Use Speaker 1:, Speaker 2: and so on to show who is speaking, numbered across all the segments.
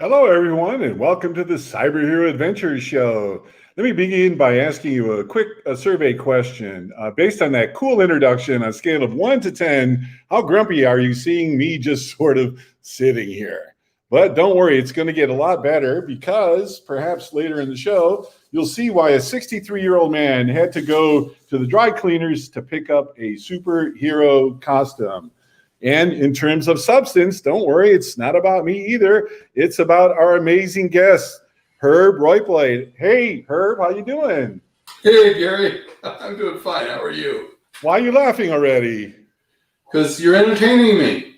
Speaker 1: Hello, everyone, and welcome to the Cyber Hero Adventure Show. Let me begin by asking you a quick survey question. Based on that cool introduction, on a scale of 1 to 10, how grumpy are you seeing me just sort of sitting here? But don't worry, it's going to get a lot better because perhaps later in the show, you'll see why a 63-year-old man had to go to the dry cleaners to pick up a superhero costume. And in terms of substance, don't worry, it's not about me either. It's about our amazing guest, Herb Roitblat. Hey, Herb, how you doing?
Speaker 2: Hey, Gary. I'm doing fine. How are you?
Speaker 1: Why are you laughing already?
Speaker 2: Because you're entertaining me.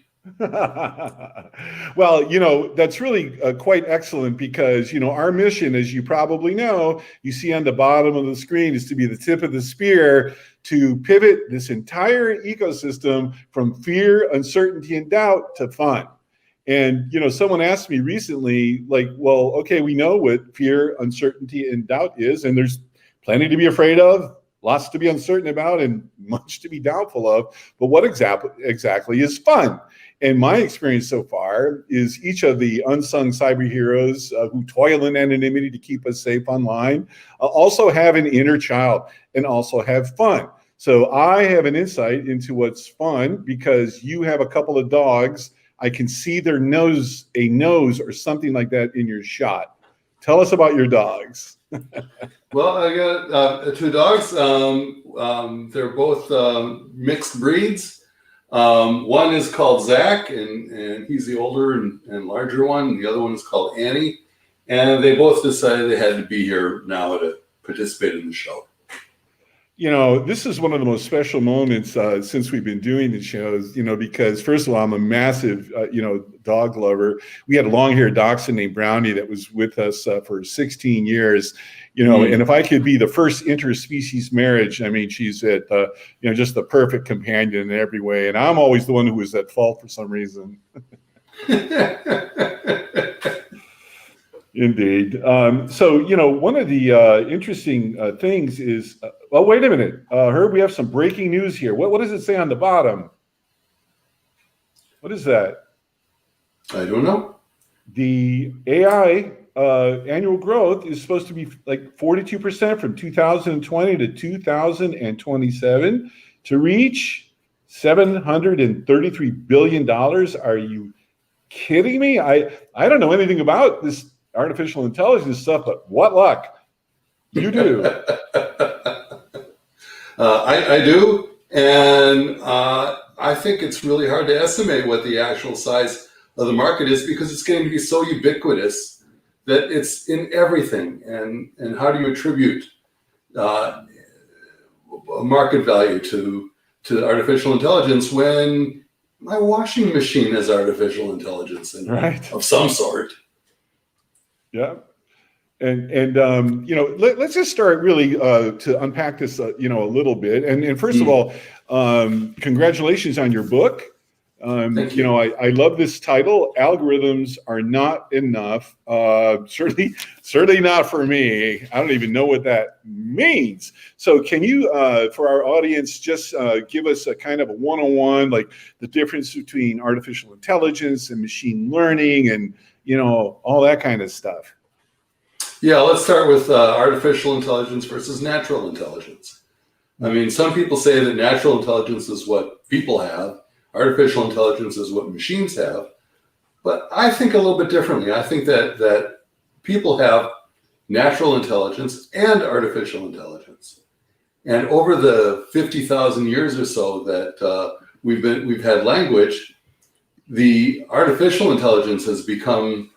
Speaker 1: Well, that's really quite excellent because, our mission, as you probably know, you see on the bottom of the screen, is to be the tip of the spear to pivot this entire ecosystem from fear, uncertainty, and doubt to fun. And, someone asked me recently, like, well, okay, we know what fear, uncertainty, and doubt is, and there's plenty to be afraid of, lots to be uncertain about, and much to be doubtful of. But what exactly is fun? And my experience so far is each of the unsung cyber heroes who toil in anonymity to keep us safe online also have an inner child and also have fun. So I have an insight into what's fun because you have a couple of dogs. I can see their nose, a nose or something like that in your shot. Tell us about your dogs.
Speaker 2: Well, I got two dogs. They're both mixed breeds. One is called Zach, and he's the older and larger one. The other one is called Annie. And they both decided they had to be here now to participate in the show.
Speaker 1: This is one of the most special moments since we've been doing the shows, because first of all, I'm a massive, dog lover. We had a long-haired dachshund named Brownie that was with us for 16 years, and if I could be the first interspecies marriage, I mean, she's at, just the perfect companion in every way. And I'm always the one who was at fault for some reason. Indeed. So, one of the interesting things is, well, wait a minute, Herb, we have some breaking news here. What does it say on the bottom? What is that?
Speaker 2: I don't know.
Speaker 1: The AI annual growth is supposed to be like 42% from 2020 to 2027 to reach $733 billion. Are you kidding me? I don't know anything about this artificial intelligence stuff, but what luck. You do.
Speaker 2: I do. And I think it's really hard to estimate what the actual size of the market is because it's going to be so ubiquitous that it's in everything. And how do you attribute a market value to artificial intelligence when my washing machine has artificial intelligence of some sort?
Speaker 1: Yeah. And let's just start really to unpack this, a little bit. And first of all, congratulations on your book.
Speaker 2: Thank you.
Speaker 1: I love this title, Algorithms Are Not Enough. Certainly not for me. I don't even know what that means. So can you, for our audience, just give us a kind of a one-on-one, like the difference between artificial intelligence and machine learning and, all that kind of stuff.
Speaker 2: Yeah, let's start with artificial intelligence versus natural intelligence. I mean, some people say that natural intelligence is what people have, artificial intelligence is what machines have, but I think a little bit differently. I think that people have natural intelligence and artificial intelligence. And over the 50,000 years or so that we've had language, the artificial intelligence has become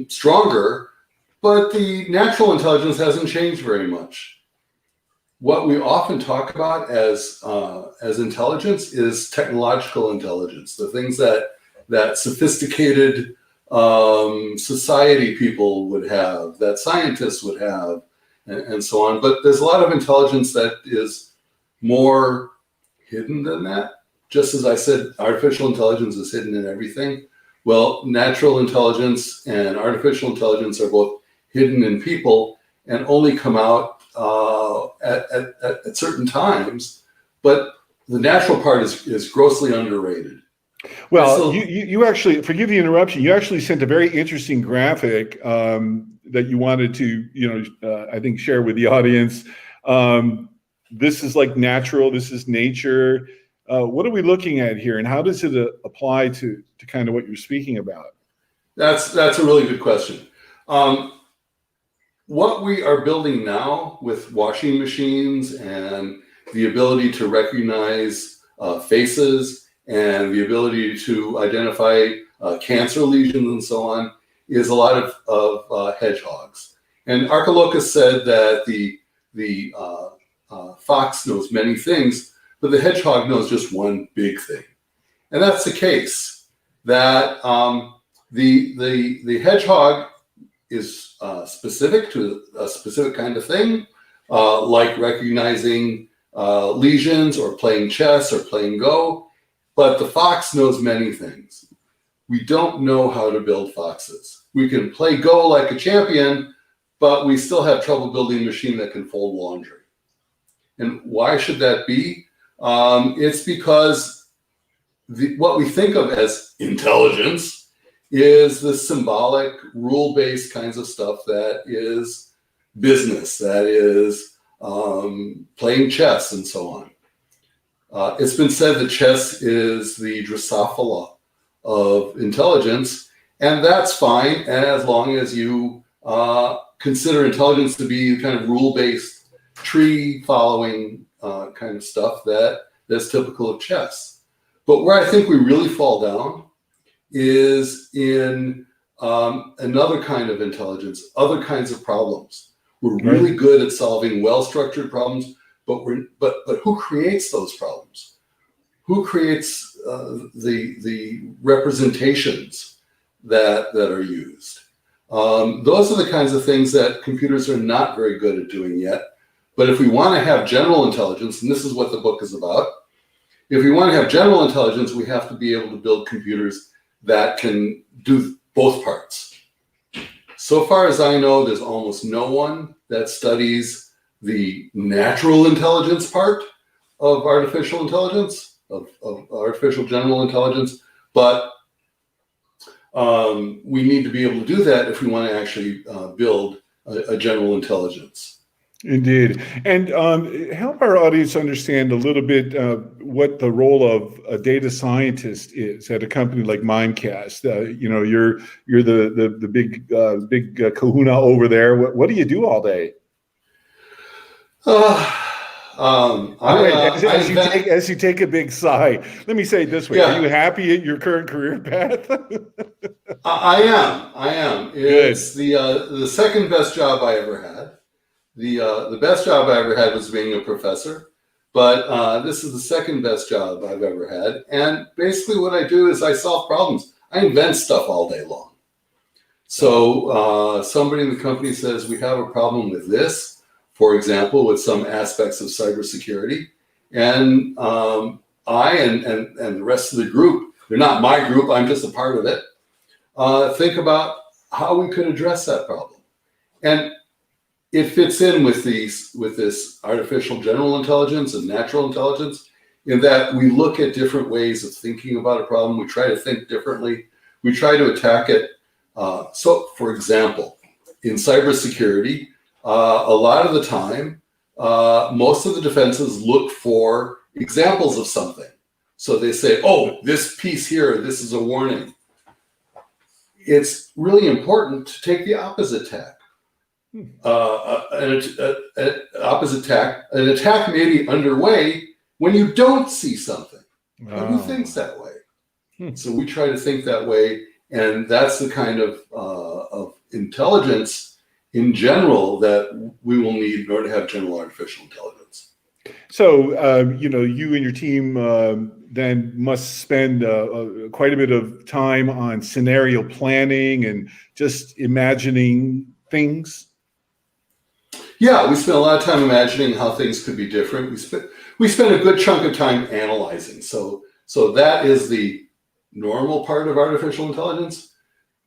Speaker 2: stronger, but the natural intelligence hasn't changed very much. What we often talk about as intelligence is technological intelligence, the things that sophisticated society people would have, that scientists would have, and so on. But there's a lot of intelligence that is more hidden than that. Just as I said, artificial intelligence is hidden in everything. Well, natural intelligence and artificial intelligence are both hidden in people and only come out at certain times. But the natural part is grossly underrated.
Speaker 1: Well, you actually, forgive the interruption, you actually sent a very interesting graphic that you wanted to, I think, share with the audience. This is like natural, this is nature. What are we looking at here, and how does it apply to kind of what you're speaking about?
Speaker 2: That's a really good question. What we are building now with washing machines and the ability to recognize faces and the ability to identify cancer lesions and so on is a lot of hedgehogs. And Archilochus said that the fox knows many things, but the hedgehog knows just one big thing. And that's the case, that the hedgehog is specific to a specific kind of thing, like recognizing lesions or playing chess or playing Go, but the fox knows many things. We don't know how to build foxes. We can play Go like a champion, but we still have trouble building a machine that can fold laundry. And why should that be? It's because what we think of as intelligence is the symbolic, rule-based kinds of stuff that is business, that is playing chess and so on. It's been said that chess is the Drosophila of intelligence, and that's fine as long as you consider intelligence to be kind of rule-based, tree-following kind of stuff that's typical of chess. But where I think we really fall down is in another kind of intelligence, other kinds of problems. We're really good at solving well-structured problems, but who creates those problems? Who creates the representations that are used? Those are the kinds of things that computers are not very good at doing yet. But if we want to have general intelligence, and this is what the book is about, if we want to have general intelligence, we have to be able to build computers that can do both parts. So far as I know, there's almost no one that studies the natural intelligence part of artificial intelligence, of artificial general intelligence, but we need to be able to do that if we want to actually build a general intelligence.
Speaker 1: Indeed. And help our audience understand a little bit what the role of a data scientist is at a company like Mimecast. You're the big kahuna over there. What do you do all day? As you take a big sigh, let me say it this way. Yeah. Are you happy at your current career path?
Speaker 2: I am. It's the second best job I ever had. The best job I ever had was being a professor, but this is the second best job I've ever had. And basically what I do is I solve problems. I invent stuff all day long. So somebody in the company says, we have a problem with this, for example, with some aspects of cybersecurity. And I and the rest of the group, they're not my group, I'm just a part of it, think about how we could address that problem. And it fits in with this artificial general intelligence and natural intelligence in that we look at different ways of thinking about a problem. We try to think differently. We try to attack it. So, for example, in cybersecurity, a lot of the time, most of the defenses look for examples of something. So they say, oh, this piece here, this is a warning. It's really important to take the opposite tack. An attack may be underway when you don't see something. But who thinks that way? So we try to think that way, and that's the kind of intelligence in general that we will need in order to have general artificial intelligence.
Speaker 1: So you and your team then must spend quite a bit of time on scenario planning and just imagining things.
Speaker 2: Yeah, we spend a lot of time imagining how things could be different. We spend a good chunk of time analyzing. So that is the normal part of artificial intelligence.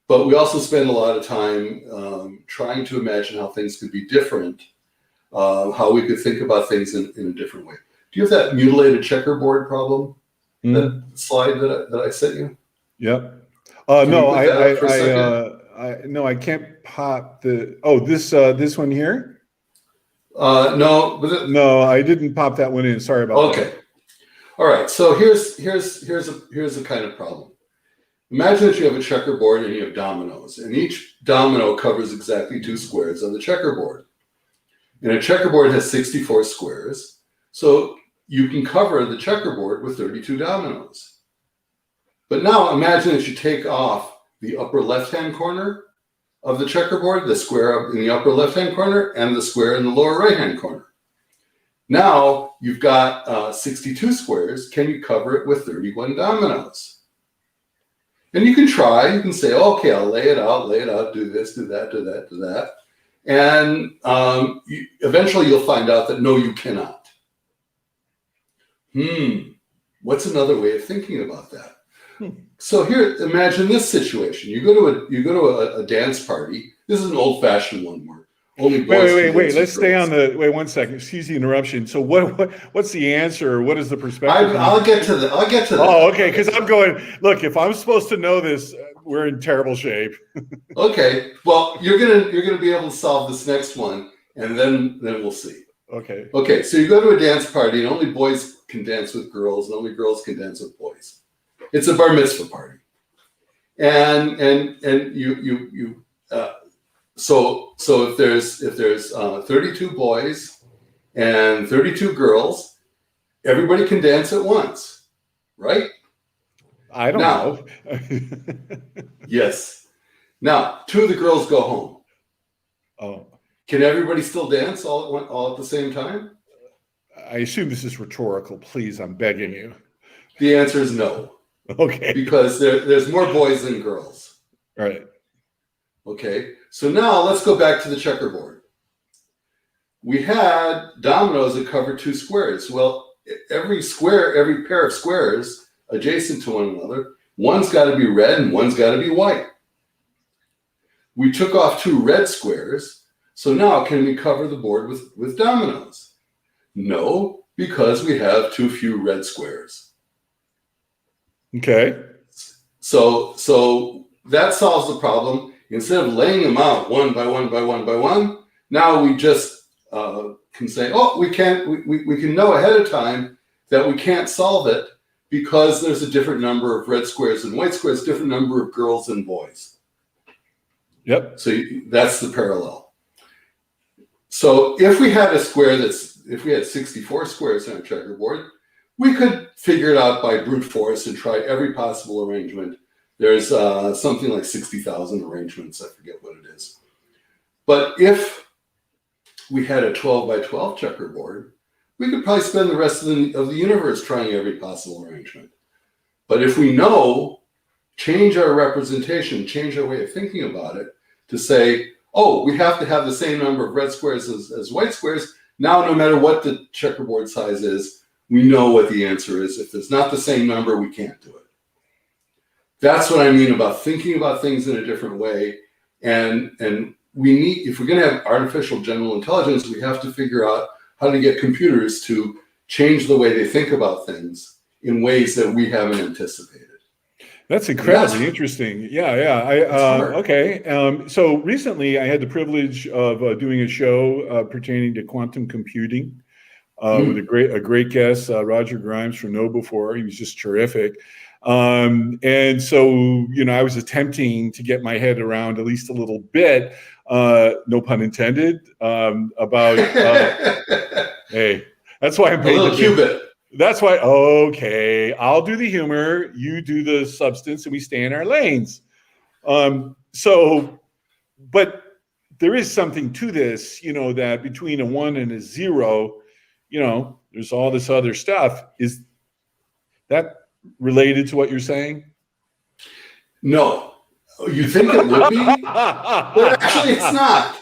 Speaker 2: But we also spend a lot of time trying to imagine how things could be different, how we could think about things in a different way. Do you have that mutilated checkerboard problem? That slide that I sent you?
Speaker 1: Yep.
Speaker 2: Can you
Speaker 1: No,
Speaker 2: put that up for a second?
Speaker 1: no, I can't pop this one here.
Speaker 2: No,
Speaker 1: No, I didn't pop that one in. Sorry about that.
Speaker 2: okay. All right. So here's a kind of problem. Imagine that you have a checkerboard and you have dominoes, and each domino covers exactly 2 squares on the checkerboard. And a checkerboard has 64 squares, so you can cover the checkerboard with 32 dominoes. But now imagine that you take off the upper left-hand corner of the checkerboard, the square in the upper left-hand corner, and the square in the lower right-hand corner. Now you've got 62 squares. Can you cover it with 31 dominoes? And you can try. You can say, okay, I'll lay it out, do this, do that, do that, do that. And eventually you'll find out that no, you cannot. What's another way of thinking about that? So here, imagine this situation. You go to a dance party. This is an old-fashioned one where only boys.
Speaker 1: Wait. Let's stay on the. Wait 1 second. Excuse the interruption. So what's the answer? What is the perspective?
Speaker 2: I'll get to that.
Speaker 1: Oh, okay. Because I'm going. Look, if I'm supposed to know this, we're in terrible shape.
Speaker 2: Okay. Well, you're gonna be able to solve this next one, and then we'll see.
Speaker 1: Okay.
Speaker 2: Okay. So you go to a dance party, and only boys can dance with girls, and only girls can dance with boys. It's a bar mitzvah party, and you. So if there's 32 boys and 32 girls, everybody can dance at once, right?
Speaker 1: I don't know.
Speaker 2: Yes. Now 2 of the girls go home.
Speaker 1: Oh.
Speaker 2: Can everybody still dance all at the same time?
Speaker 1: I assume this is rhetorical. Please, I'm begging you.
Speaker 2: The answer is no.
Speaker 1: Okay.
Speaker 2: Because there's more boys than girls.
Speaker 1: Right.
Speaker 2: Okay. So now let's go back to the checkerboard. We had dominoes that covered 2 squares. Well, every pair of squares adjacent to one another, one's got to be red and one's got to be white. We took off 2 red squares. So now can we cover the board with dominoes? No, because we have too few red squares.
Speaker 1: Okay.
Speaker 2: So that solves the problem. Instead of laying them out one by one by one by one, now we just can say, oh, we can know ahead of time that we can't solve it because there's a different number of red squares and white squares, different number of girls and boys.
Speaker 1: Yep.
Speaker 2: So that's the parallel. So if we had if we had 64 squares on a checkerboard, we could figure it out by brute force and try every possible arrangement. There's something like 60,000 arrangements. I forget what it is. But if we had a 12 by 12 checkerboard, we could probably spend the rest of the universe trying every possible arrangement. But if we change our representation, change our way of thinking about it to say, oh, we have to have the same number of red squares as white squares. Now, no matter what the checkerboard size is, we know what the answer is. If it's not the same number, we can't do it. That's what I mean about thinking about things in a different way. And we need, if we're going to have artificial general intelligence, we have to figure out how to get computers to change the way they think about things in ways that we haven't anticipated.
Speaker 1: That's incredibly interesting. Yeah. Okay. So recently I had the privilege of doing a show pertaining to quantum computing with a great guest, Roger Grimes from KnowBe4. He was just terrific. And so, I was attempting to get my head around at least a little bit, no pun intended, about, hey, that's why I'm paid
Speaker 2: a little qubit.
Speaker 1: That's why, okay, I'll do the humor, you do the substance, and we stay in our lanes. But there is something to this, that between a 1 and a 0, there's all this other stuff. Is that related to what you're saying?
Speaker 2: No. You think it would be? But actually it's not.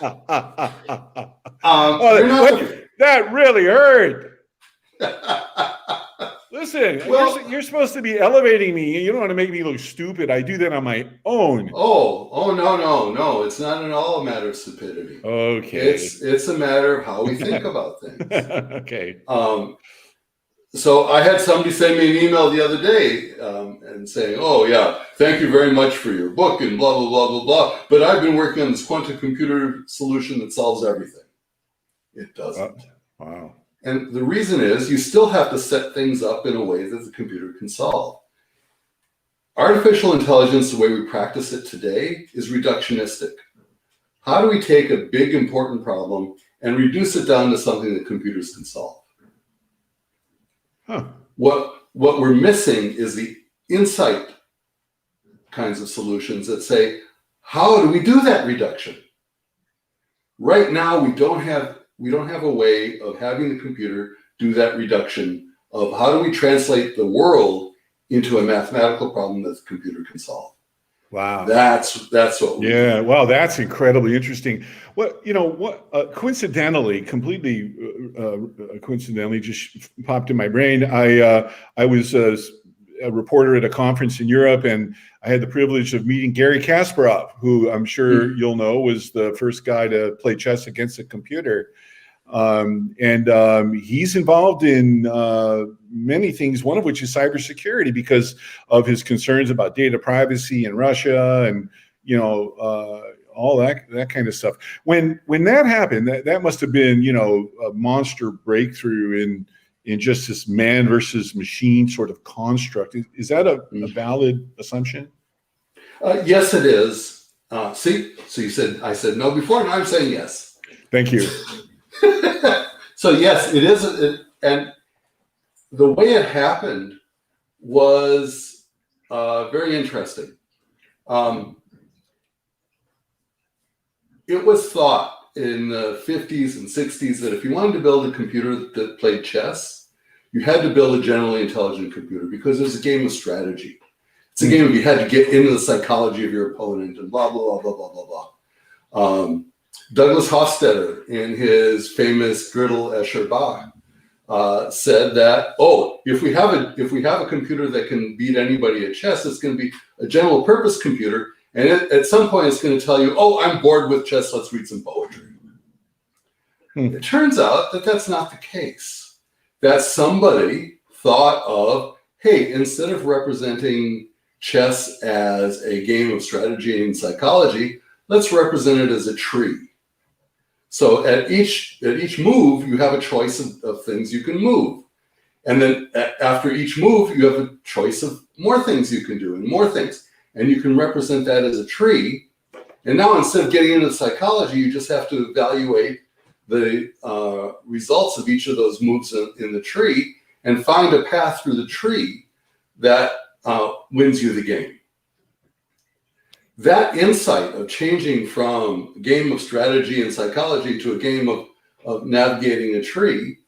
Speaker 1: That really hurt. Listen, you're supposed to be elevating me. You don't want to make me look stupid. I do that on my own.
Speaker 2: Oh, no. It's not at all a matter of stupidity.
Speaker 1: Okay.
Speaker 2: It's a matter of how we think about things.
Speaker 1: Okay.
Speaker 2: So I had somebody send me an email the other day and saying, "Oh yeah, thank you very much for your book and blah blah blah blah blah." But I've been working on this quantum computer solution that solves everything. It doesn't.
Speaker 1: Wow.
Speaker 2: And the reason is you still have to set things up in a way that the computer can solve. Artificial intelligence, the way we practice it today, is reductionistic. How do we take a big important problem and reduce it down to something that computers can solve?
Speaker 1: Huh.
Speaker 2: What we're missing is the insight kinds of solutions that say, how do we do that reduction? Right now, we don't have a way of having the computer do that reduction of how do we translate the world into a mathematical problem that the computer can solve.
Speaker 1: Wow.
Speaker 2: That's what we
Speaker 1: Yeah. Wow. That's incredibly interesting. Coincidentally, completely coincidentally, just popped in my brain. I was a reporter at a conference in Europe, and I had the privilege of meeting Garry Kasparov, who I'm sure you'll know was the first guy to play chess against a computer. He's involved in many things, one of which is cybersecurity because of his concerns about data privacy in Russia and, all that kind of stuff. When that happened, that must have been, a monster breakthrough in just this man versus machine sort of construct. Is that a valid assumption?
Speaker 2: Yes, it is. See, so I said no before, and I'm saying yes.
Speaker 1: Thank you.
Speaker 2: So yes, it is, and the way it happened was very interesting. It was thought in the 50s and 60s that if you wanted to build a computer that played chess, you had to build a generally intelligent computer because it was a game of strategy. It's a game of you had to get into the psychology of your opponent and blah, blah, blah, blah, blah, blah, blah. Douglas Hofstadter, in his famous Gödel Escher Bach, said that, if we have a computer that can beat anybody at chess, it's going to be a general purpose computer, and at some point it's going to tell you, I'm bored with chess, let's read some poetry. It turns out that that's not the case. That somebody thought of, hey, instead of representing chess as a game of strategy and psychology, let's represent it as a tree. So at each move, you have a choice of things you can move. And then after each move, you have a choice of more things you can do and more things. And you can represent that as a tree. And now instead of getting into psychology, you just have to evaluate the results of each of those moves in the tree and find a path through the tree that wins you the game. That insight of changing from a game of strategy and psychology to a game of navigating a tree,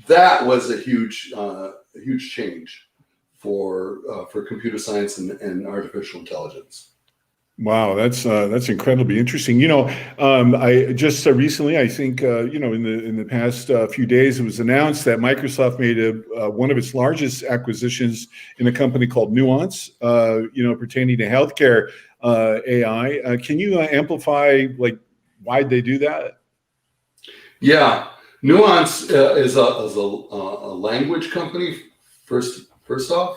Speaker 2: that was a huge change for computer science and artificial intelligence.
Speaker 1: Wow, that's incredibly interesting. I just recently, I think, in the past few days, it was announced that Microsoft made one of its largest acquisitions in a company called Nuance, pertaining to healthcare AI. Can you amplify why they do that?
Speaker 2: Yeah, Nuance is a language company. First off.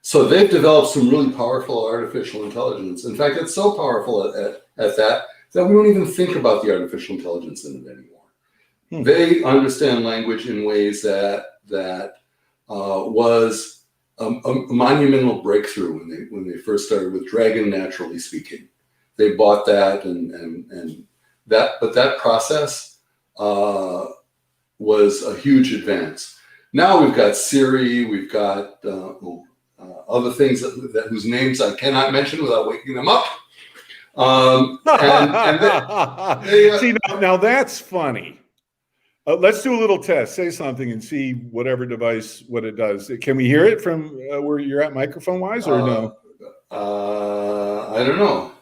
Speaker 2: So they've developed some really powerful artificial intelligence. In fact, it's so powerful at that we don't even think about the artificial intelligence in it anymore. They understand language in ways that was a monumental breakthrough when they first started with Dragon Naturally Speaking. They bought that and that process was a huge advance. Now we've got Siri, we've got other things whose names I cannot mention without waking them up.
Speaker 1: See, now that's funny. Let's do a little test. Say something and see whatever device, what it does. Can we hear it from where you're at microphone-wise or no?
Speaker 2: I don't know.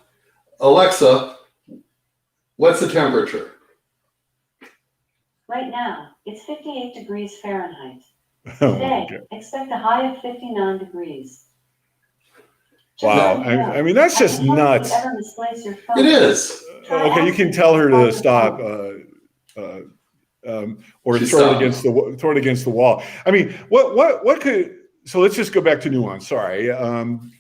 Speaker 2: Alexa, what's the temperature?
Speaker 3: Right now, it's 58 degrees Fahrenheit. Today, expect a high of 59 degrees.
Speaker 1: Wow, I mean, that's just nuts.
Speaker 2: It is.
Speaker 1: Okay, you can tell her to stop. or throw it against the wall. I mean, what could? So let's just go back to Nuance. Sorry.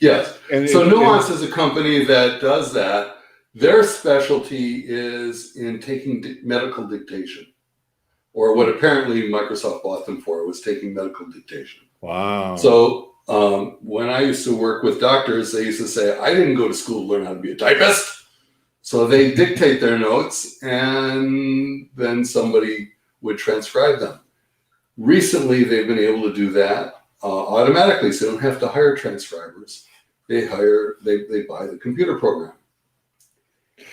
Speaker 2: Yes. So Nuance is a company that does that. Their specialty is in taking medical dictation, or what apparently Microsoft bought them for was taking medical dictation.
Speaker 1: Wow.
Speaker 2: So when I used to work with doctors, they used to say, I didn't go to school to learn how to be a typist. So they dictate their notes and then somebody would transcribe them. Recently, they've been able to do that automatically, so they don't have to hire transcribers. They buy the computer program.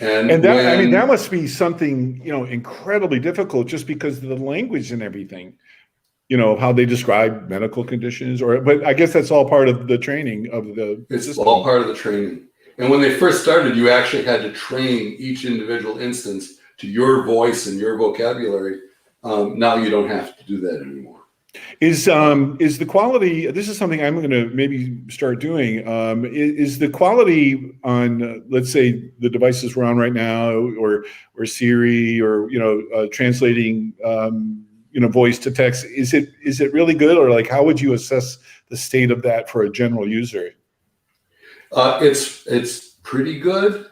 Speaker 2: And
Speaker 1: that must be something, incredibly difficult just because of the language and everything. How they describe medical conditions, but I guess that's all part of the training of the system.
Speaker 2: All part of the training. And when they first started, you actually had to train each individual instance to your voice and your vocabulary. Now you don't have to do that anymore.
Speaker 1: Is the quality? This is something I'm going to maybe start doing. Is the quality on, let's say, the devices we're on right now, or Siri, or translating, voice to text? Is it really good, or like how would you assess the state of that for a general user?
Speaker 2: It's pretty good,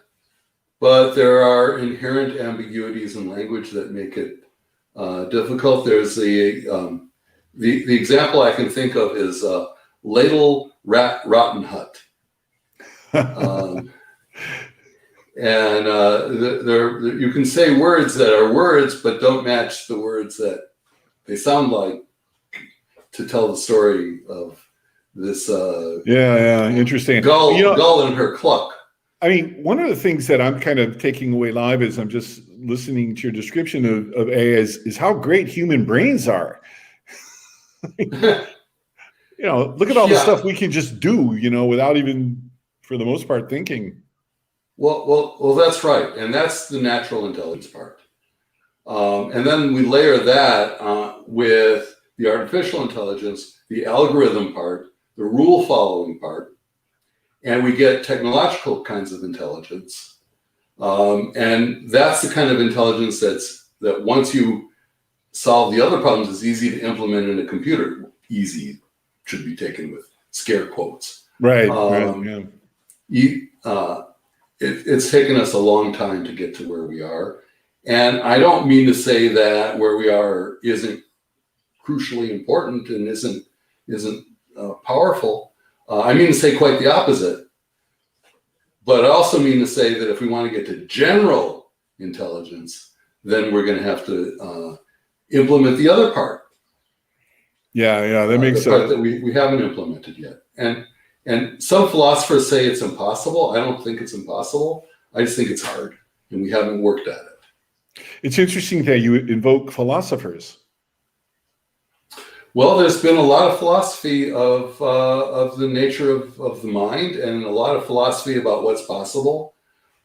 Speaker 2: but there are inherent ambiguities in language that make it difficult. There's the example I can think of is ladle rat rotten hut. And you can say words that are words but don't match the words that they sound like to tell the story of this
Speaker 1: interesting
Speaker 2: gull and her cluck.
Speaker 1: I mean, one of the things that I'm kind of taking away live as I'm just listening to your description of AI is how great human brains are. Look at all the stuff we can just do, without even, for the most part, thinking.
Speaker 2: Well, that's right, and that's the natural intelligence part. And then we layer that with the artificial intelligence, the algorithm part, the rule following part, and we get technological kinds of intelligence. And that's the kind of intelligence that once you solve the other problems, is easy to implement in a computer. Easy should be taken with scare quotes.
Speaker 1: Right.
Speaker 2: It's taken us a long time to get to where we are. And I don't mean to say that where we are isn't crucially important and isn't powerful. I mean to say quite the opposite. But I also mean to say that if we want to get to general intelligence, then we're going to have to implement the other part.
Speaker 1: Yeah, that makes
Speaker 2: the part
Speaker 1: sense.
Speaker 2: that we haven't implemented yet. And some philosophers say it's impossible. I don't think it's impossible. I just think it's hard, and we haven't worked at it.
Speaker 1: It's interesting that you invoke philosophers.
Speaker 2: Well, there's been a lot of philosophy of the nature of the mind, and a lot of philosophy about what's possible.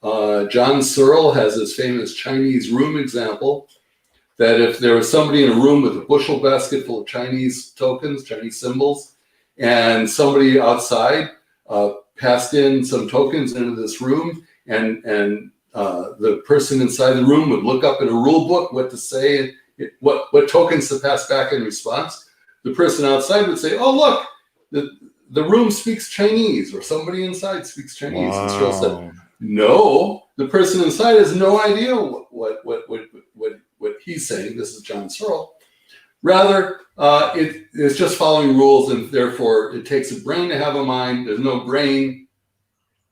Speaker 2: John Searle has this famous Chinese room example, that if there was somebody in a room with a bushel basket full of Chinese tokens, Chinese symbols, and somebody outside passed in some tokens into this room, and the person inside the room would look up in a rule book what to say, what tokens to pass back in response. The person outside would say, "Oh, look, the room speaks Chinese," or somebody inside speaks Chinese.
Speaker 1: Wow.
Speaker 2: And Searle said, "No, the person inside has no idea what he's saying." This is John Searle. Rather, it is just following rules, and therefore it takes a brain to have a mind. There's no brain,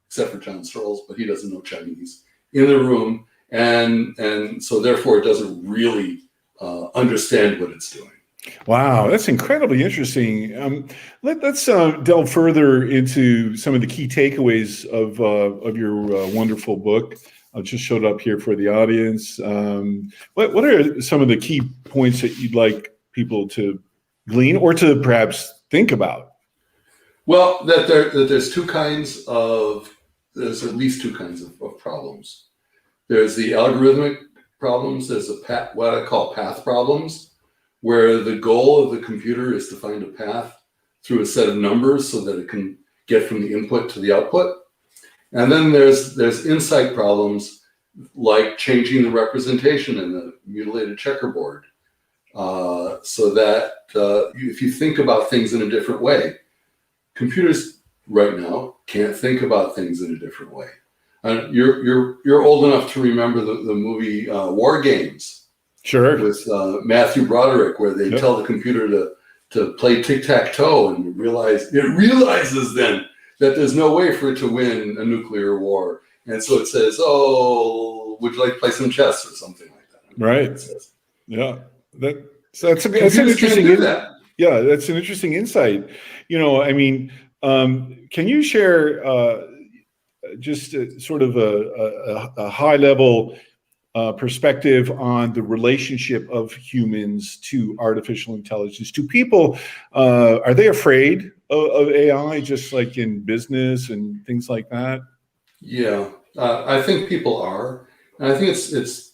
Speaker 2: except for John Searle's, but he doesn't know Chinese, in the room, and so therefore it doesn't really understand what it's doing.
Speaker 1: Wow, that's incredibly interesting. Let's delve further into some of the key takeaways of your wonderful book. I just showed up here for the audience. What are some of the key points that you'd like people to glean or to perhaps think about?
Speaker 2: Well, there's at least two kinds of problems. There's the algorithmic problems. There's what I call path problems, where the goal of the computer is to find a path through a set of numbers so that it can get from the input to the output. And then there's insight problems, like changing the representation in the mutilated checkerboard, so that if you think about things in a different way, computers right now can't think about things in a different way. You're old enough to remember the movie War Games,
Speaker 1: Sure,
Speaker 2: with Matthew Broderick, where they tell the computer to play tic-tac-toe, and it realizes then that there's no way for it to win a nuclear war, and so it says, "Oh, would you like to play some chess or something like that?"
Speaker 1: Right. Yeah, that's an
Speaker 2: Computers can't
Speaker 1: interesting
Speaker 2: do that.
Speaker 1: Yeah, that's an interesting insight. I mean, can you share just sort of a high level perspective on the relationship of humans to artificial intelligence? Do people are they afraid of AI, just like in business and things like that?
Speaker 2: Yeah, I think people are, and I think it's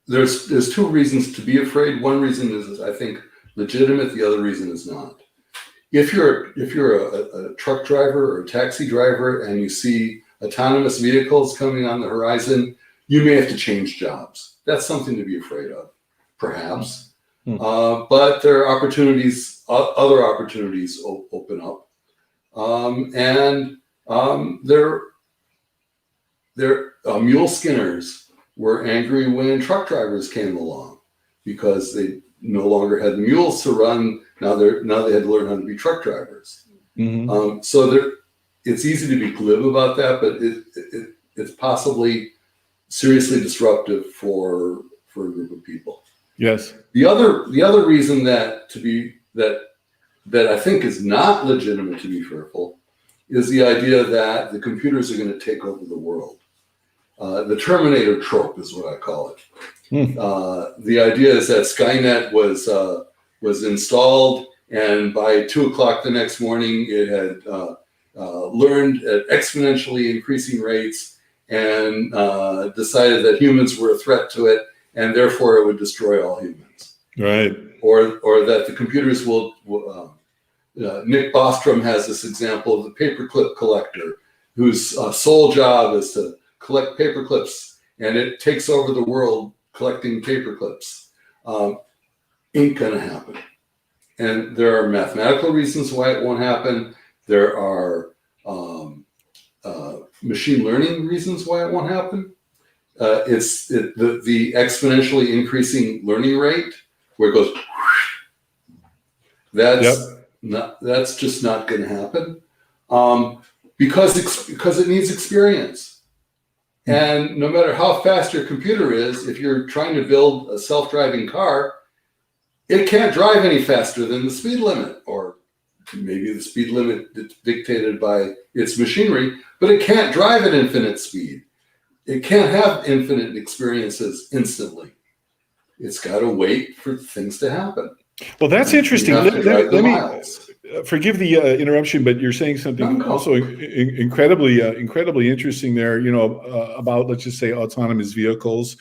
Speaker 2: there's two reasons to be afraid. One reason is, I think, legitimate. The other reason is not. If you're a truck driver or a taxi driver and you see autonomous vehicles coming on the horizon, you may have to change jobs. That's something to be afraid of, perhaps. But there are opportunities, other opportunities open up, and mule skinners were angry when truck drivers came along because they no longer had mules to run. Now they had to learn how to be truck drivers.
Speaker 1: Mm-hmm.
Speaker 2: So it's easy to be glib about that, but it's possibly seriously disruptive for a group of people.
Speaker 1: Yes.
Speaker 2: The other reason that I think is not legitimate to be fearful is the idea that the computers are going to take over the world. The Terminator trope is what I call it. The idea is that Skynet was installed, and by 2:00 the next morning, it had learned at exponentially increasing rates and decided that humans were a threat to it, and therefore it would destroy all humans.
Speaker 1: Right.
Speaker 2: Or that the computers will. Nick Bostrom has this example of the paperclip collector, whose sole job is to collect paperclips, and it takes over the world collecting paperclips. Ain't gonna happen. And there are mathematical reasons why it won't happen. There are machine learning reasons why it won't happen. It's the exponentially increasing learning rate, where it goes. That's just not going to happen, because it needs experience. And no matter how fast your computer is, if you're trying to build a self-driving car, it can't drive any faster than the speed limit, or maybe the speed limit dictated by its machinery, but it can't drive at infinite speed. It can't have infinite experiences instantly. It's got to wait for things to happen.
Speaker 1: Well, that's interesting. Let me
Speaker 2: miles.
Speaker 1: Forgive the interruption, but you're saying something also incredibly interesting there. About, let's just say, autonomous vehicles.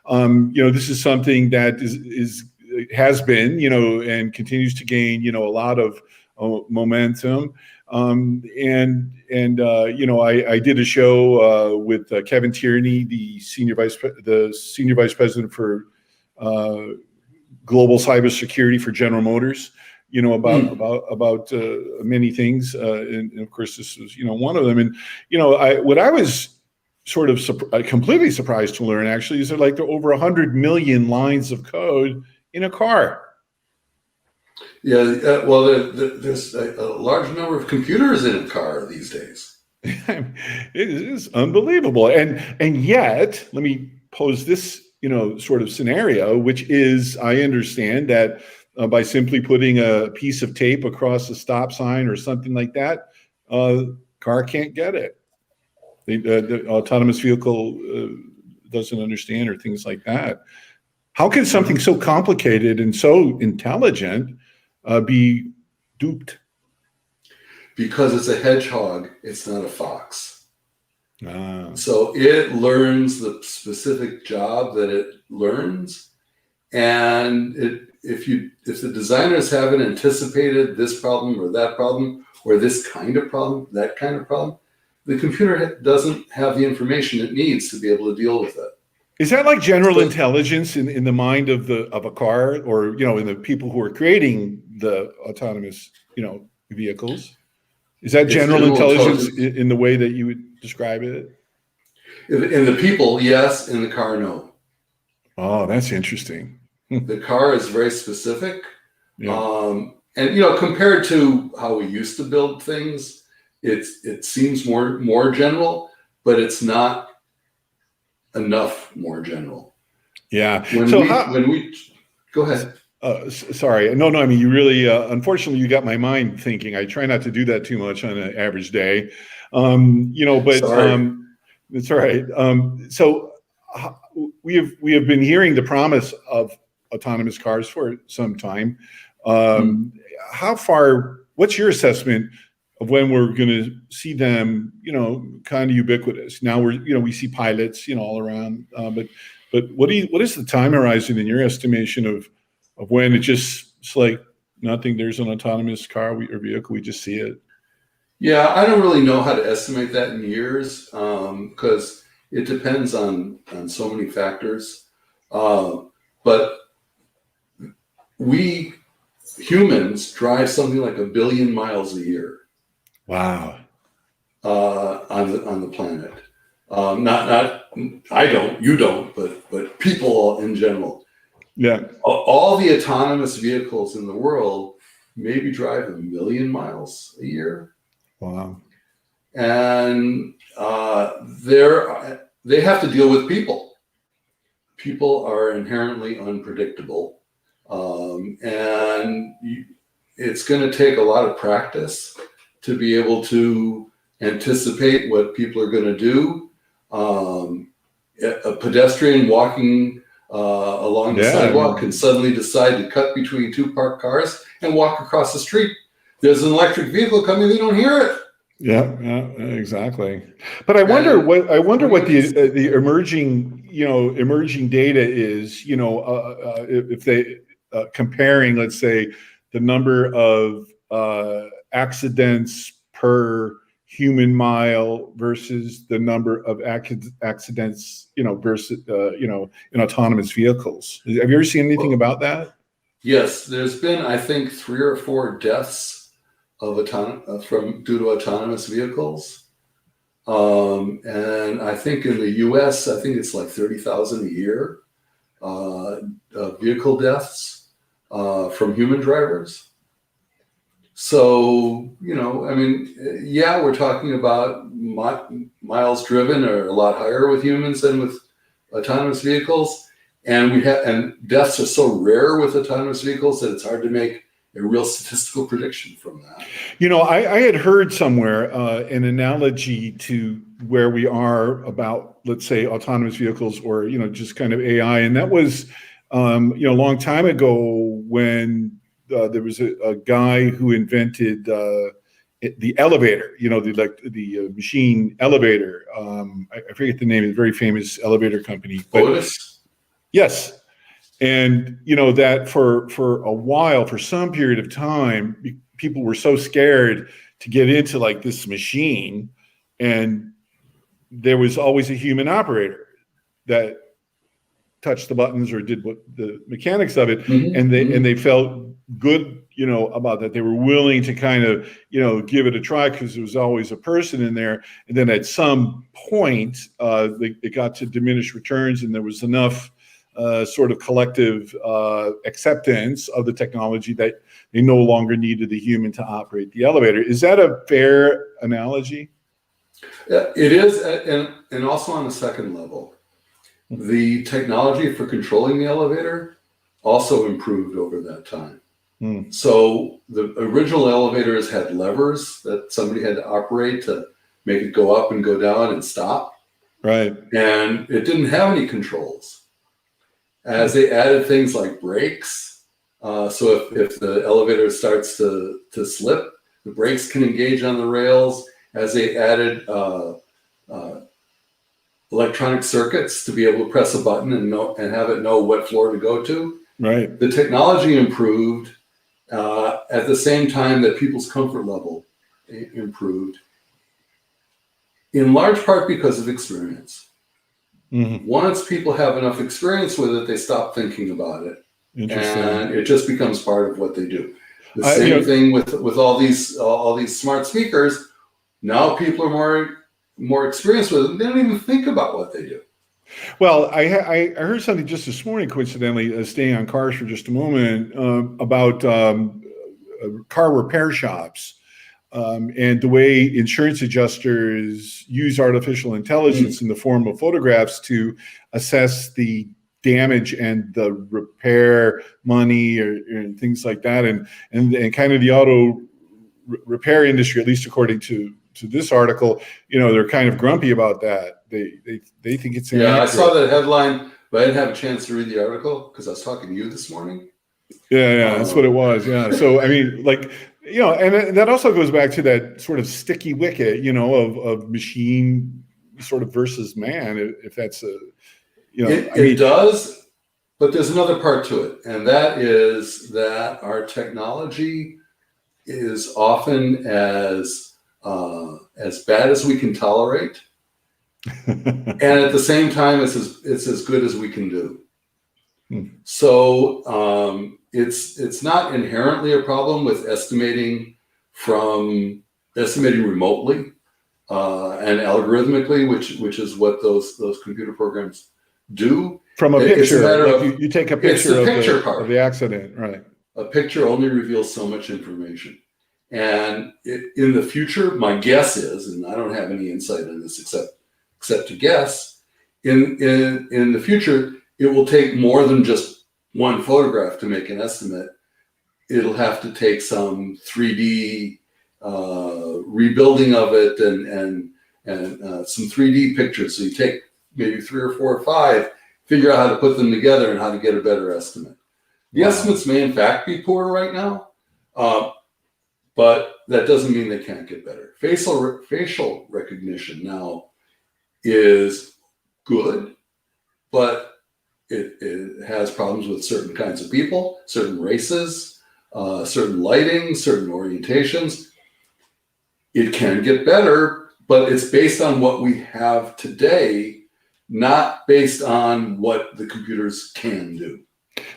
Speaker 1: This is something that has been, and continues to gain, a lot of momentum. I did a show with Kevin Tierney, the senior vice president for global cybersecurity for General Motors, about many things, and of course this was one of them. And what I was sort of completely surprised to learn, actually, is that there are over 100 million lines of code in a car.
Speaker 2: Yeah, well, there's a large number of computers in a car these days.
Speaker 1: It is unbelievable, and yet, let me pose this sort of scenario, which is, I understand that by simply putting a piece of tape across a stop sign or something like that, car can't get it. The autonomous vehicle doesn't understand, or things like that. How can something so complicated and so intelligent be duped?
Speaker 2: Because it's a hedgehog, it's not a fox. So it learns the specific job that it learns, and if the designers haven't anticipated this problem or that problem or this kind of problem, the computer doesn't have the information it needs to be able to deal with it.
Speaker 1: Is that like general
Speaker 2: So
Speaker 1: intelligence in the mind of a car, or in the people who are creating the autonomous vehicles? Is that
Speaker 2: it's
Speaker 1: general
Speaker 2: general
Speaker 1: intelligence
Speaker 2: intelligence.
Speaker 1: in the way that you would describe it?
Speaker 2: In the people, yes. In the car, no.
Speaker 1: Oh, that's interesting.
Speaker 2: The car is very specific.
Speaker 1: Yeah.
Speaker 2: And compared to how we used to build things, it seems more general, but it's not enough more general.
Speaker 1: Yeah.
Speaker 2: When
Speaker 1: So
Speaker 2: we go ahead.
Speaker 1: Sorry. No, I mean, you really, unfortunately, you got my mind thinking. I try not to do that too much on an average day. But
Speaker 2: Sorry.
Speaker 1: it's all right. So we have been hearing the promise of autonomous cars for some time. What's your assessment of when we're going to see them, kind of ubiquitous? Now we see pilots, all around. But what is the time horizon in your estimation of when it's like nothing, there's an autonomous car or vehicle, we just see it?
Speaker 2: Yeah, I don't really know how to estimate that in years, because it depends on so many factors. But we humans drive something like 1 billion miles a year.
Speaker 1: Wow.
Speaker 2: On the planet. Not I don't, you don't, but people in general.
Speaker 1: Yeah.
Speaker 2: All the autonomous vehicles in the world maybe drive 1 million miles a year.
Speaker 1: Wow.
Speaker 2: And they have to deal with people. People are inherently unpredictable. And it's going to take a lot of practice to be able to anticipate what people are going to do. A pedestrian walking along the sidewalk can suddenly decide to cut between two parked cars and walk across the street. There's an electric vehicle coming, they don't hear it.
Speaker 1: Yeah, exactly. But I wonder what the emerging data is. If they comparing, let's say, the number of accidents per human mile versus the number of accidents, versus in autonomous vehicles. Have you ever seen anything about that?
Speaker 2: Yes, there's been, I think, 3 or 4 deaths of due to autonomous vehicles, and I think in the U.S., I think it's like 30,000 a year vehicle deaths from human drivers. So I mean, yeah, we're talking about miles driven are a lot higher with humans than with autonomous vehicles, and deaths are so rare with autonomous vehicles that it's hard to make a real statistical prediction from that.
Speaker 1: I had heard somewhere an analogy to where we are about, let's say, autonomous vehicles or, just kind of AI. And that was, a long time ago when there was a guy who invented the elevator, the machine elevator. I forget the name of the very famous elevator company.
Speaker 2: Otis?
Speaker 1: Yes. And that for a while, for some period of time, people were so scared to get into like this machine, and there was always a human operator that touched the buttons or did what the mechanics of it, and they felt good, about that. They were willing to kind of, give it a try because there was always a person in there. And then at some point, it got to diminished returns, and there was enough sort of collective acceptance of the technology that they no longer needed the human to operate the elevator. Is that a fair analogy?
Speaker 2: It is, and also on a second level, the technology for controlling the elevator also improved over that time. So the original elevators had levers that somebody had to operate to make it go up and go down and stop.
Speaker 1: Right.
Speaker 2: And it didn't have any controls. As they added things like brakes, so if the elevator starts to slip, the brakes can engage on the rails. As they added electronic circuits to be able to press a button and have it know what floor to go to.
Speaker 1: Right.
Speaker 2: The technology improved at the same time that people's comfort level improved, in large part because of experience. Once people have enough experience with it, they stop thinking about it.
Speaker 1: Interesting.
Speaker 2: And it just becomes part of what they do. The same thing with all these smart speakers. Now people are more experienced with it. They don't even think about what they do.
Speaker 1: Well, I heard something just this morning, coincidentally, staying on cars for just a moment, about car repair shops and the way insurance adjusters use artificial intelligence in the form of photographs to assess the damage and the repair money and things like that, and kind of the auto repair industry, at least according to this article, they're kind of grumpy about that. They think it's inaccurate.
Speaker 2: Yeah, I saw that headline, but I didn't have a chance to read the article because I was talking to you this morning.
Speaker 1: Yeah, that's what it was. Yeah, so I mean, and that also goes back to that sort of sticky wicket, of machine sort of versus man, if that's
Speaker 2: It does, but there's another part to it, and that is that our technology is often as bad as we can tolerate, and at the same time, it's as good as we can do. So it's not inherently a problem with estimating remotely and algorithmically, which is what those computer programs do.
Speaker 1: From a picture,
Speaker 2: it's a matter of,
Speaker 1: you take a picture
Speaker 2: of
Speaker 1: the accident, right?
Speaker 2: A picture only reveals so much information. And in the future, my guess is, and I don't have any insight on this except to guess, in the future, it will take more than just one photograph to make an estimate. It'll have to take some 3D rebuilding of it and some 3D pictures. So you take maybe 3 or 4 or 5, figure out how to put them together and how to get a better estimate. The estimates may in fact be poor right now, but that doesn't mean they can't get better. Facial recognition now is good, but it has problems with certain kinds of people, certain races, certain lighting, certain orientations. It can get better, but it's based on what we have today, not based on what the computers can do.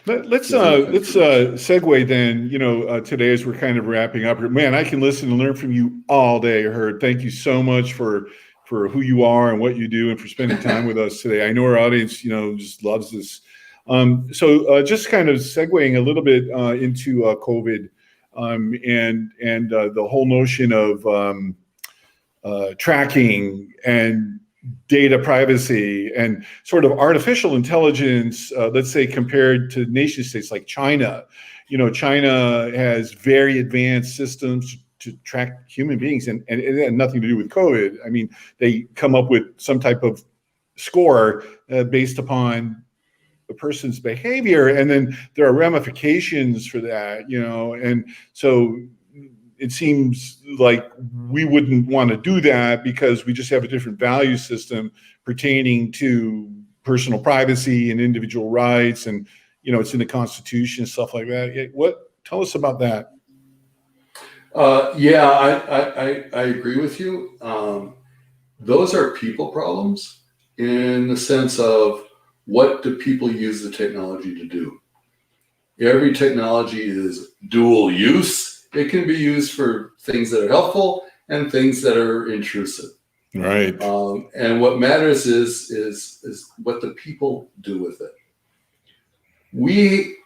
Speaker 1: Let's segue then, today as we're kind of wrapping up. Man, I can listen and learn from you all day, Herb. Thank you so much for who you are and what you do and for spending time with us today. I know our audience, just loves this. So just kind of segueing a little bit into COVID and the whole notion of tracking and data privacy and sort of artificial intelligence, let's say compared to nation states like China. China has very advanced systems to track human beings, and it had nothing to do with COVID. I mean, they come up with some type of score based upon a person's behavior, and then there are ramifications for that, and so it seems like we wouldn't want to do that because we just have a different value system pertaining to personal privacy and individual rights, and it's in the Constitution, stuff like that. Tell us about that.
Speaker 2: Yeah, I agree with you. Those are people problems in the sense of what do people use the technology to do? Every technology is dual use. It can be used for things that are helpful and things that are intrusive.
Speaker 1: Right.
Speaker 2: And what matters is what the people do with it. We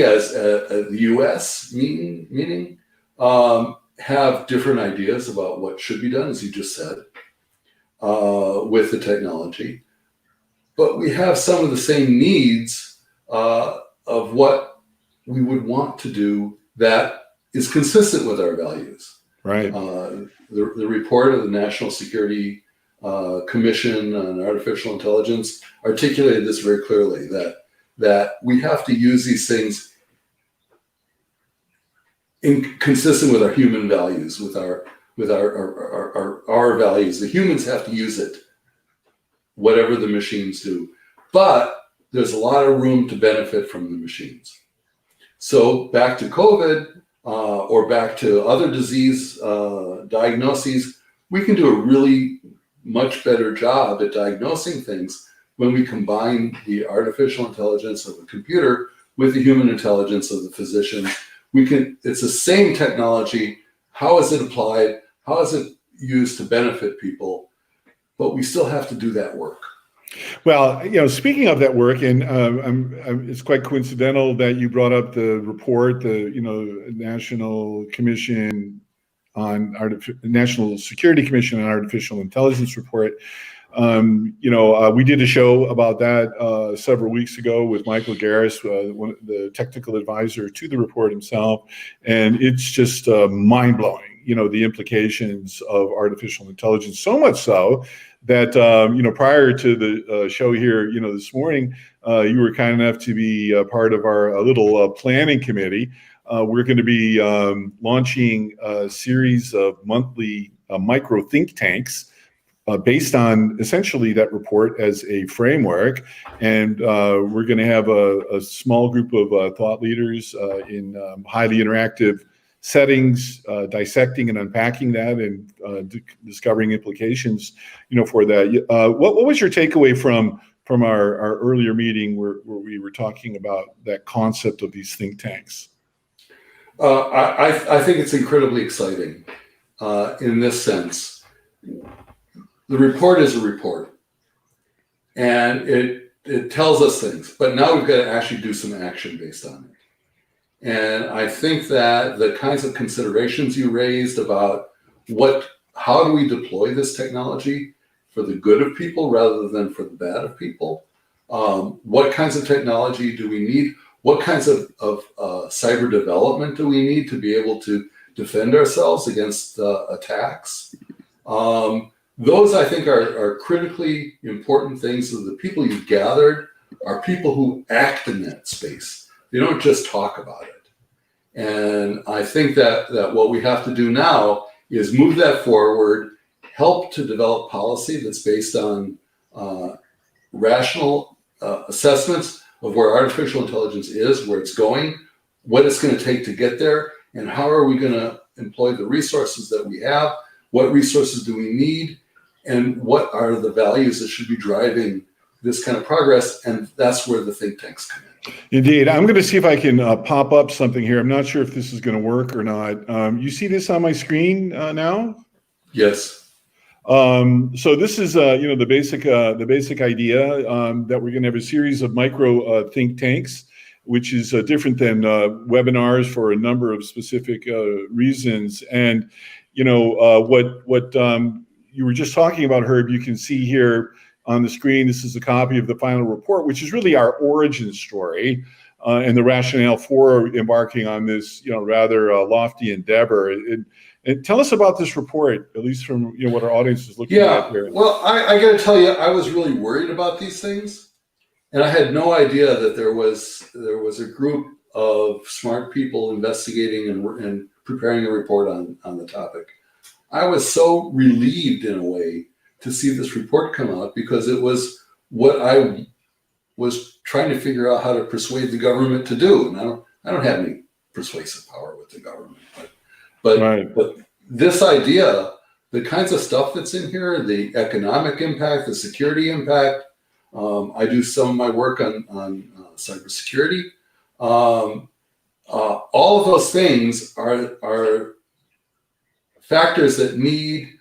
Speaker 2: as the U.S. meaning have different ideas about what should be done, as you just said, with the technology. But we have some of the same needs of what we would want to do that is consistent with our values.
Speaker 1: Right.
Speaker 2: The report of the National Security Commission on Artificial Intelligence articulated this very clearly, that we have to use these things consistent with our human values, with our values. The humans have to use it, whatever the machines do. But there's a lot of room to benefit from the machines. So back to COVID or back to other disease diagnoses, we can do a really much better job at diagnosing things when we combine the artificial intelligence of a computer with the human intelligence of the physician. It's the same technology. How is it applied? How is it used to benefit people? But we still have to do that work.
Speaker 1: Well, speaking of that work, and it's quite coincidental that you brought up the report, the National Security Commission on Artificial Intelligence report. We did a show about that several weeks ago with Michael Garris, the technical advisor to the report himself, and it's just mind-blowing. The implications of artificial intelligence, so much so that prior to the show here, this morning, you were kind enough to be part of our little planning committee. We're going to be launching a series of monthly micro think tanks based on essentially that report as a framework. And we're going to have a small group of thought leaders in highly interactive settings, dissecting and unpacking that and discovering implications, for that. What was your takeaway from our earlier meeting where we were talking about that concept of these think tanks?
Speaker 2: I think it's incredibly exciting in this sense. The report is a report, and it tells us things, but now we've got to actually do some action based on it. And I think that the kinds of considerations you raised about how do we deploy this technology for the good of people rather than for the bad of people? What kinds of technology do we need? What kinds of cyber development do we need to be able to defend ourselves against attacks? Those, I think, are critically important things. So the people you've gathered are people who act in that space. They don't just talk about it. And I think that what we have to do now is move that forward, help to develop policy that's based on rational assessments of where artificial intelligence is, where it's going, what it's going to take to get there, and how are we going to employ the resources that we have, what resources do we need, and what are the values that should be driving this kind of progress. And that's where the think tanks come in.
Speaker 1: Indeed. I'm going to see if I can pop up something here. I'm not sure if this is going to work or not. You see this on my screen now?
Speaker 2: Yes.
Speaker 1: So this is, the basic idea that we're going to have a series of micro think tanks, which is different than webinars for a number of specific reasons. And what you were just talking about, Herb, you can see here on the screen. This is a copy of the final report, which is really our origin story and the rationale for embarking on this, rather lofty endeavor. And tell us about this report, at least from what our audience is looking at here.
Speaker 2: Well, I got to tell you, I was really worried about these things, and I had no idea that there was a group of smart people investigating and preparing a report on the topic. I was so relieved in a way to see this report come out, because it was what I was trying to figure out how to persuade the government to do. And I don't have any persuasive power with the government, but this idea, the kinds of stuff that's in here, the economic impact, the security impact. I do some of my work on cybersecurity. All of those things are factors that need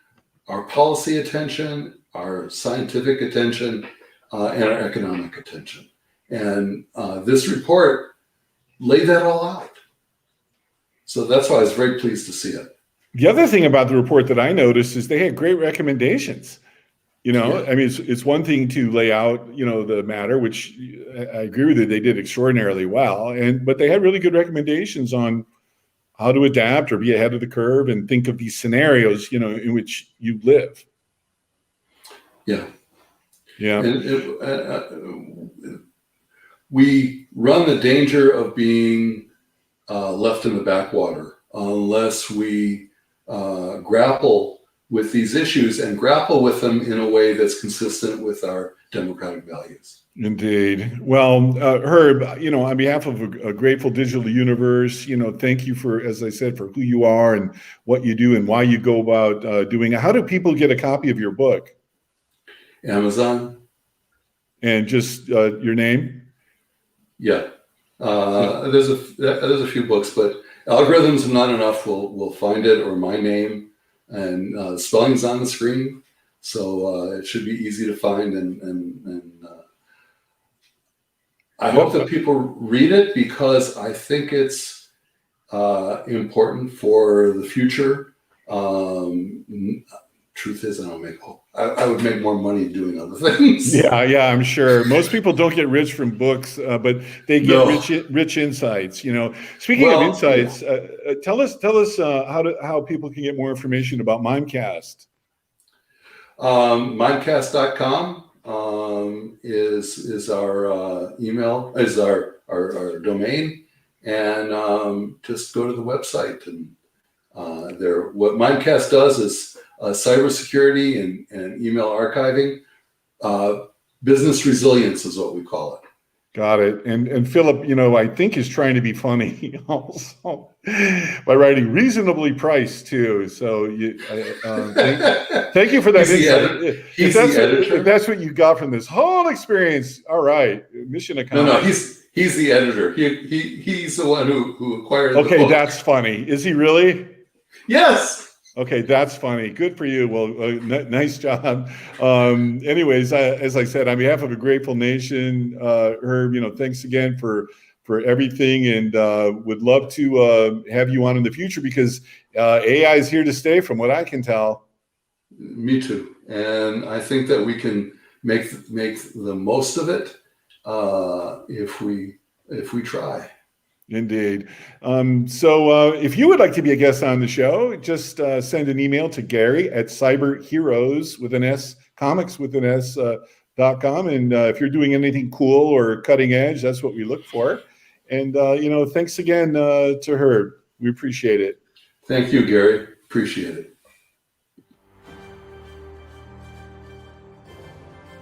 Speaker 2: our policy attention, our scientific attention, and our economic attention. And this report laid that all out. So that's why I was very pleased to see it.
Speaker 1: The other thing about the report that I noticed is they had great recommendations. I mean, it's one thing to lay out, the matter, which I agree with you, they did extraordinarily well. But they had really good recommendations on how to adapt or be ahead of the curve and think of these scenarios, in which you live.
Speaker 2: Yeah.
Speaker 1: Yeah.
Speaker 2: We run the danger of being left in the backwater unless we grapple with these issues and grapple with them in a way that's consistent with our democratic values.
Speaker 1: Indeed. Well, Herb, on behalf of a grateful digital universe, thank you for, as I said, for who you are and what you do and why you go about doing it. How do people get a copy of your book?
Speaker 2: Amazon.
Speaker 1: And just your name?
Speaker 2: Yeah. There's a few books, but Algorithms of Not Enough will find it, or my name, and spelling's on the screen, so it should be easy to find. And I hope that people read it, because I think it's important for the future. Truth is, I would make more money doing other things.
Speaker 1: Yeah, I'm sure. Most people don't get rich from books, but they get rich insights. Speaking of insights, tell us how people can get more information about Mimecast.
Speaker 2: Mimecast.com is our email, is our domain, and just go to the website, and what Mimecast does is cybersecurity and email archiving. Business resilience is what we call it.
Speaker 1: Got it. And Philip, I think is trying to be funny also by writing reasonably priced too. So thank you for that insight. If that's what you got from this whole experience, all right. Mission accomplished.
Speaker 2: No, he's the editor. He's the one who acquired the book.
Speaker 1: That's funny. Is he really?
Speaker 2: Yes.
Speaker 1: Okay, that's funny. Good for you. Well, nice job. Anyways, as I said, on behalf of a grateful nation, Herb, thanks again for everything, and would love to have you on in the future, because AI is here to stay, from what I can tell.
Speaker 2: Me too. And I think that we can make the most of it if we try.
Speaker 1: Indeed. So if you would like to be a guest on the show, just send an email to Gary at cyberheroes with an S, comics with an S, .com. And if you're doing anything cool or cutting edge, that's what we look for. And, thanks again to Herb. We appreciate it.
Speaker 2: Thank you, Gary. Appreciate it.